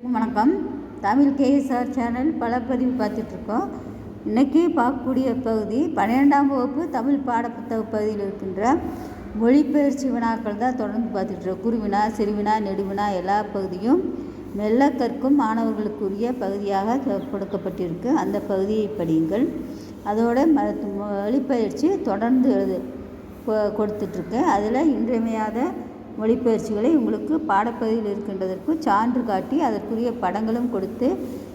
வணக்கம். Tamil KSR channel பலப்பதிவு பார்த்துட்ருக்கோம். இன்றைக்கி பார்க்கக்கூடிய பகுதி 12ஆம் வகுப்பு தமிழ் பாடப்புத்தக பகுதியில் இருக்கின்ற மொழிபெயர்ச்சி வினாக்கள் தான் தொடர்ந்து பார்த்துட்ருக்கோம். குறுவினா, சிறுவினா, நெடுவினா எல்லா பகுதியும் மெல்ல கற்கும் மாணவர்களுக்குரிய பகுதியாக கொடுக்கப்பட்டிருக்கு. அந்த பகுதியை படியுங்கள். அதோட மொழிபெயர்ச்சி தொடர்ந்து கொடுத்துட்ருக்கேன். அதில் இன்றியமையாத மொழிபெயர்ச்சிகளை உங்களுக்கு பாடப்பகுதியில் இருக்கின்றதற்கு சான்று காட்டி அதற்குரிய படங்களும் கொடுத்து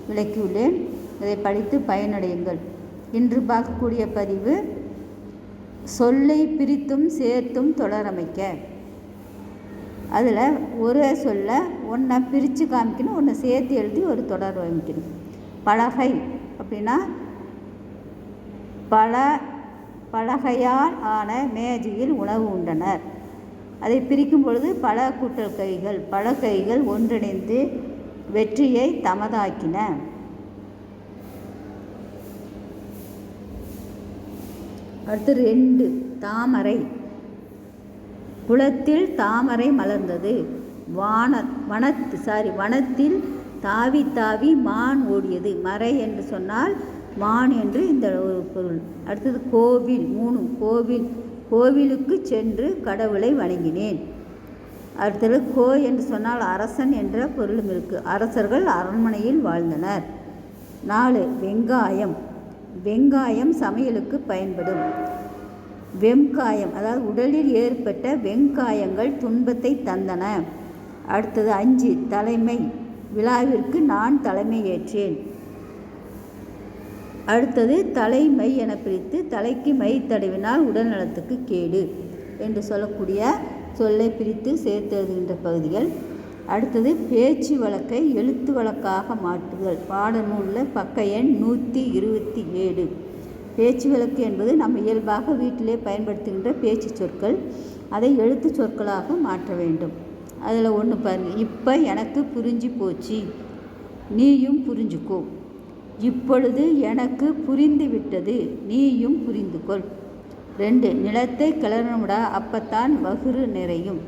விளக்கியுள்ளேன். இதை படித்து பயனடையுங்கள். இன்று பார்க்கக்கூடிய பதிவு சொல்லை பிரித்தும் சேர்த்தும் தொடரமைக்க. அதில் ஒரு சொல்ல ஒன்றை பிரித்து காமிக்கணும், ஒன்றை சேர்த்து எழுதி ஒரு தொடர் அமைக்கணும். பலகை அப்படின்னா பலகையால் ஆன மேஜையில் உணவு உண்டனர். அதை பிரிக்கும் பொழுது பல கூட்டல் கைகள், பல கைகள் ஒன்றிணைந்து வெற்றியை தமதாக்கின. அடுத்து 2 தாமரை. குளத்தில் தாமரை மலர்ந்தது. வனத்தில் தாவி தாவி மான் ஓடியது. மறை என்று சொன்னால் மான் என்று இந்த ஒரு பொருள். அடுத்தது கோவில். 3 கோவிலுக்கு சென்று கடவுளை வணங்கினேன். அடுத்தது கோ என்று சொன்னால் அரசன் என்ற பொருளும் இருக்குது. அரசர்கள் அரண்மனையில் வாழ்ந்தனர். 4 வெங்காயம் சமையலுக்கு பயன்படும். வெங்காயம் அதாவது உடலில் ஏற்பட்ட வெங்காயங்கள் துன்பத்தை தந்தன. அடுத்தது 5 தலைமை. விழாவிற்கு நான் தலைமை ஏற்றேன். அடுத்தது தலைமை என பிரித்து தலைக்கு மை தடவினால் உடல் நலத்துக்கு கேடு என்று சொல்லக்கூடிய சொல்லை பிரித்து சேர்த்து எழுதுகின்ற பகுதிகள். அடுத்தது பேச்சு வழக்கை எழுத்து வழக்காக மாற்றுதல். பாடநூலில் பக்க எண் 127. பேச்சு வழக்கு என்பது நம்ம இயல்பாக வீட்டிலே பயன்படுத்துகின்ற பேச்சு சொற்கள். அதை எழுத்து சொற்களாக மாற்ற வேண்டும். அதில் ஒன்று பாருங்கள். இப்போ எனக்கு புரிஞ்சு போச்சு, நீயும் புரிஞ்சுக்கோ. இப்பொழுது எனக்கு புரிந்து விட்டது, நீயும் புரிந்து கொள். 2 நிலத்தை கிளறணும்டா, அப்பத்தான் வகுறு நிறையும்.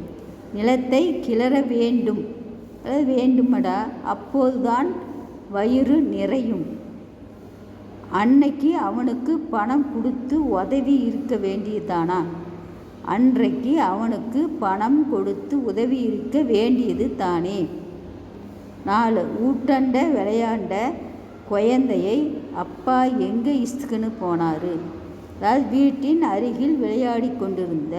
நிலத்தை கிளற வேண்டும், அதாவது வேண்டுமடா, அப்போதுதான் வயிறு நிறையும். அன்னைக்கு அவனுக்கு பணம் கொடுத்து உதவி இருக்க வேண்டியதானா? அன்றைக்கு அவனுக்கு பணம் கொடுத்து உதவி இருக்க வேண்டியது தானே. 4 ஊட்டண்ட விளையாண்ட குழந்தையை அப்பா எங்கே இஸ்குன்னு போனார். அதாவது வீட்டின் அருகில் விளையாடி கொண்டிருந்த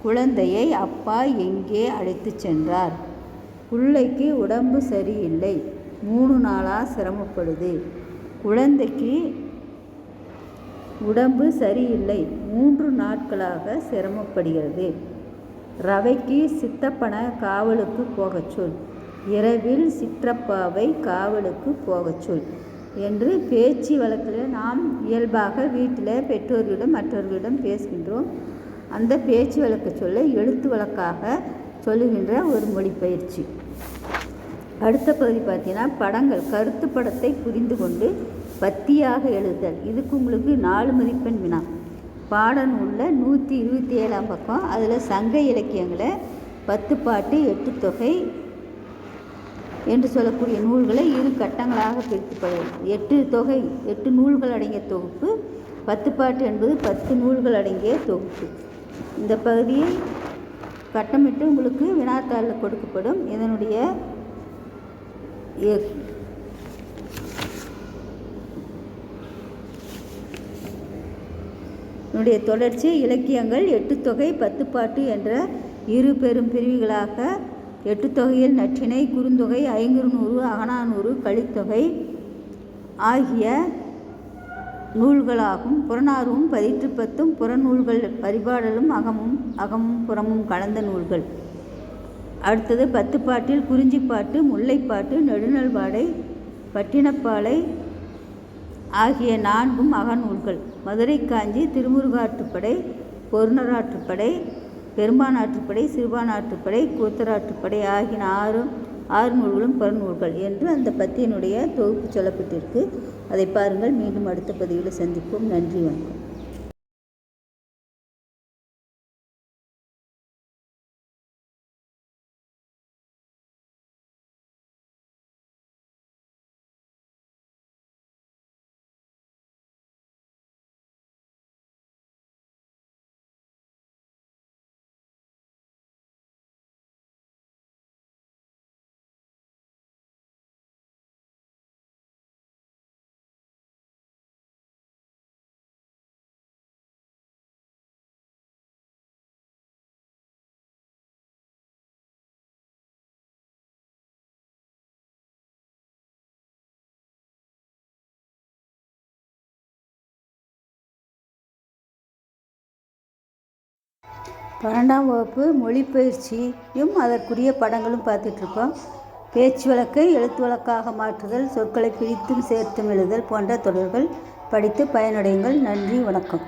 குழந்தையை அப்பா எங்கே அழைத்து சென்றார். பிள்ளைக்கு உடம்பு சரியில்லை, 3 நாளாக சிரமப்படுது. குழந்தைக்கு உடம்பு சரியில்லை, 3 நாட்களாக சிரமப்படுகிறது. ரவைக்கு சித்தப்பனை காவலுக்கு போகச் சொல், இரவில் சிற்றப்பாவை காவலுக்கு போகச் சொல் என்று பேச்சு வழக்கில் நாம் இயல்பாக வீட்டில் பெற்றோர்களிடம் மற்றவர்களிடம் பேசுகின்றோம். அந்த பேச்சு வழக்கு சொல்ல எழுத்து வழக்காக சொல்லுகின்ற ஒரு மொழிபெயர்ச்சி. அடுத்த பகுதி பார்த்தீங்கன்னா படங்கள். கருத்து படத்தை புரிந்து கொண்டு பத்தியாக எழுதுதல். இதுக்கு உங்களுக்கு 4 மதிப்பெண் வினா. பாடநூலில் 127ஆம் பக்கம். அதில் சங்க இலக்கியங்களை 10 பாட்டு 8 தொகை என்று சொல்லக்கூடிய நூல்களை 2 கட்டங்களாக பிரித்துப்படுவது. 8 தொகை 8 நூல்கள் அடங்கிய தொகுப்பு. 10 பாட்டு என்பது 10 நூல்கள் அடங்கிய தொகுப்பு. இந்த பகுதியை கட்டமிட்டு உங்களுக்கு வினாத்தாளில் கொடுக்கப்படும். இதனுடைய தொடர்ச்சி இலக்கியங்கள் 8 தொகை 10 பாட்டு என்ற 2 பெரும் பிரிவுகளாக 8 தொகையில் நற்றிணை, குறுந்தொகை, ஐங்குறுநூறு, அகநானூறு, கலித்தொகை ஆகிய நூல்களாகும். புறநானூறும் 18 புறநூல்கள், பரிபாடலும் அகமும் புறமும் கலந்த நூல்கள். அடுத்தது 10 பாட்டில் குறிஞ்சிப்பாட்டு, முல்லைப்பாட்டு, நெடுநல்வாடை, பட்டினப்பாலை ஆகிய 4 அகநூல்கள். மதுரை காஞ்சி, திருமுருகாற்றுப்படை, பொருணராற்றுப்படை, பெரும்பானாற்றுப்படை, சிறுபானாற்றுப்படை, கூத்தராற்றுப்படை ஆகிய 6 நூல்களும் புறநூல்கள் என்று அந்த பத்தியினுடைய தொகுப்பு சொல்லப்பட்டிருக்கு. அதை பாருங்கள். மீண்டும் அடுத்த பதிவில் சந்திப்போம். நன்றி, வணக்கம். 12ஆம் வகுப்பு மொழிப்பயிற்சியும் அதற்குரிய படங்களும் பார்த்துட்ருக்கோம். பேச்சு வழக்கை எழுத்து வழக்காக மாற்றுதல், சொற்களை பிரித்தும் சேர்த்தும் எழுதுதல் போன்ற தொடர்கள் படித்து பயனடையுங்கள். நன்றி, வணக்கம்.